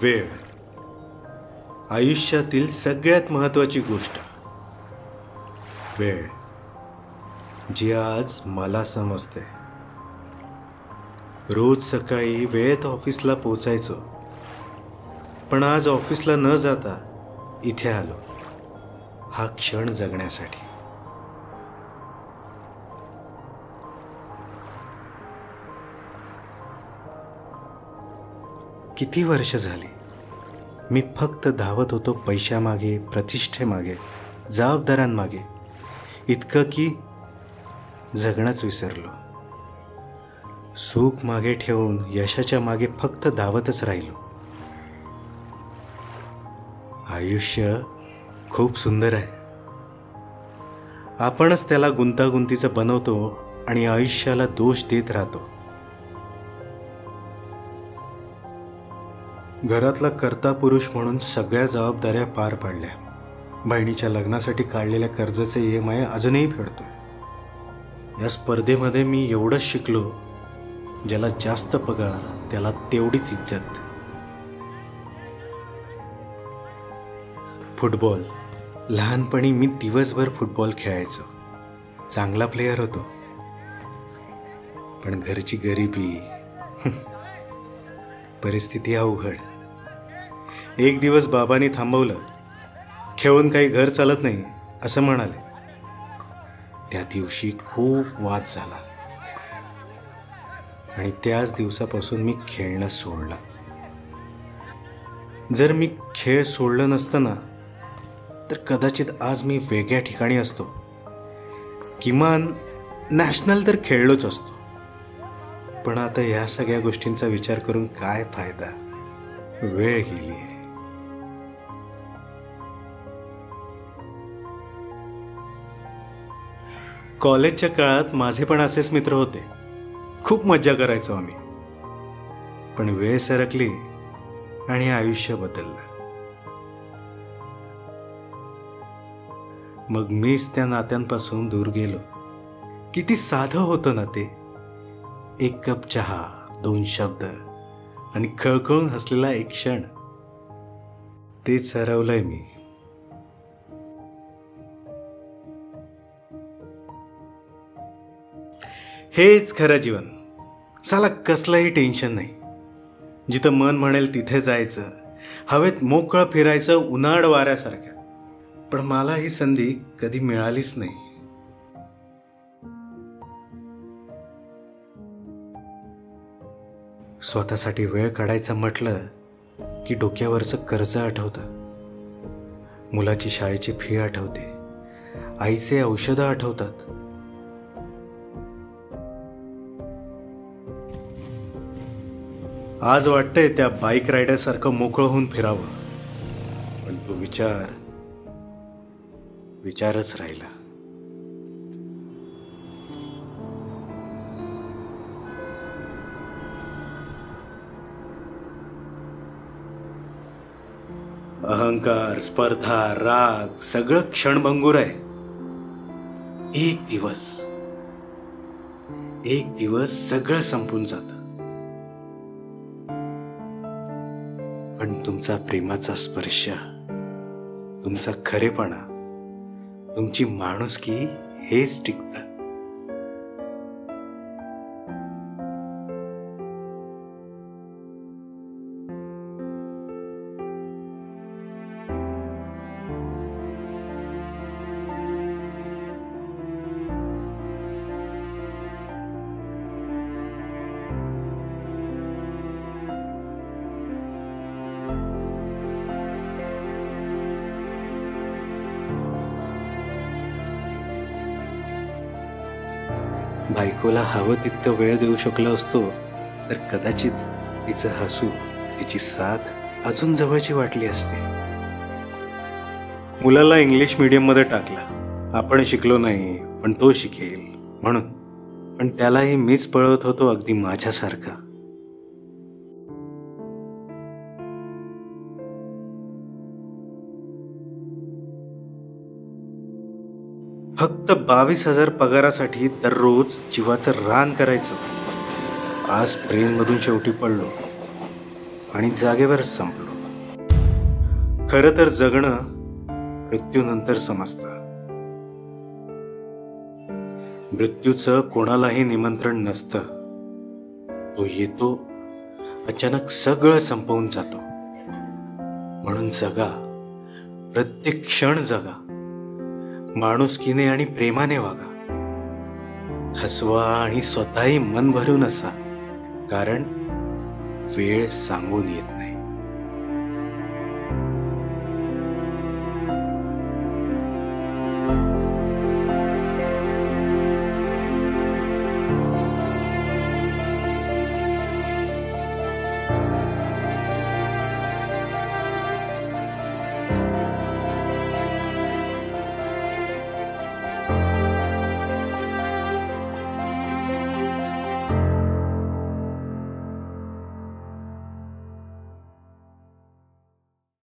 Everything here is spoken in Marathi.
वेळ आयुष्यातील सगळ्यात महत्त्वाची गोष्ट. वेळ जी आज मला समजते. रोज सकाळी वेळेत ऑफिसला पोचायचो, पण आज ऑफिसला न जाता इथे आलो हा क्षण जगण्यासाठी. किती वर्ष झाली मी फक्त धावत होतो पैशामागे, प्रतिष्ठेमागे, जबाबदाऱ्यांमागे, इतकं की जगणंच विसरलो. सुख मागे ठेवून यशाच्या मागे फक्त धावतच राहिलो. आयुष्य खूप सुंदर आहे. आपणच त्याला गुंतागुंतीचं बनवतो आणि आयुष्याला दोष देत राहतो. घरातला कर्ता पुरुष म्हणून सगळ्या जबाबदाऱ्या पार पाडल्या. बहिणीच्या लग्नासाठी काढलेल्या कर्जाचे EMI अजूनही फेडतोय. या स्पर्धेमध्ये मी एवढंच शिकलो, ज्याला जास्त पगार त्याला तेवढीच इज्जत. फुटबॉल लहानपणी मी दिवसभर फुटबॉल खेळायचो. चांगला प्लेयर होतो, पण घरची गरिबी, परिस्थिती अवघड. एक दिवस बाबांनी थांबवलं. खेळून काही घर चालत नाही असं म्हणाले. त्या दिवशी खूप वाद झाला आणि त्याच दिवसापासून मी खेळणं सोडलं. जर मी खेळ सोडलं नसतं ना, तर कदाचित आज मी वेगळ्या ठिकाणी असतो. किमान नॅशनल तर खेळलोच असतो. पण आता या सगळ्या गोष्टींचा विचार करून काय फायदा. वेळ गेली आहे. कॉलेजच्या काळात माझे पण असेच मित्र होते. खूप मज्जा करायचो आम्ही. पण वेळ सरकली आणि आयुष्य बदललं. मग मीच त्या नात्यांपासून दूर गेलो. किती साधं होतं ना ते. एक कप चहा, 2 शब्द आणि खळखळून हसलेला एक क्षण. तेच हरवलंय मी. हेच खरं जीवन. साला कसलंही टेन्शन नाही. जिथं मन म्हणेल तिथे जायचं, हवेत मोकळं फिरायचं उन्हाळ वाऱ्यासारखं. पण मला ही संधी कधी मिळालीच नाही. स्वतःसाठी वेळ काढायचं म्हटलं की डोक्यावरचं कर्ज आठवतं, मुलाची शाळेची फी आठवते, आईचे औषधं आठवतात. आज वाटतंय त्या बाईक रायडर सारखं मोकळं होऊन फिरावं, पण तो विचारच राहिला. अहंकार, स्पर्धा, राग सगळं क्षणभंगूर आहे. एक दिवस सगळं संपून जातं. पण तुमचा प्रेमाचा स्पर्श, तुमचा खरेपणा, तुमची माणुसकी हेच टिकतं. बायकोला हवं तितकं वेळ देऊ शकलो असतो तर कदाचित तिचं हसू, तिची साथ अजून जवळची वाटली असते. मुलाला इंग्लिश मीडियममध्ये टाकलं. आपण शिकलो नाही, पण तो शिकेल म्हणून. पण त्यालाही मीच पळवत होतो, अगदी माझ्यासारखा. फक्त 22,000 पगारासाठी दररोज जीवाचं रान करायचं. आज ट्रेनमधून शेवटी पडलो आणि जागेवरच संपलो. खरं तर जगणं मृत्यूनंतर समजतं. मृत्यूचं कोणालाही निमंत्रण नसतं. तो येतो, अचानक सगळं संपवून जातो. म्हणून जगा, प्रत्येक क्षण जगा, माणुसकीने आणि प्रेमाने वागा, हसवा आणि स्वतःही मन भरून असा, कारण वेळ सांगून येत नाही.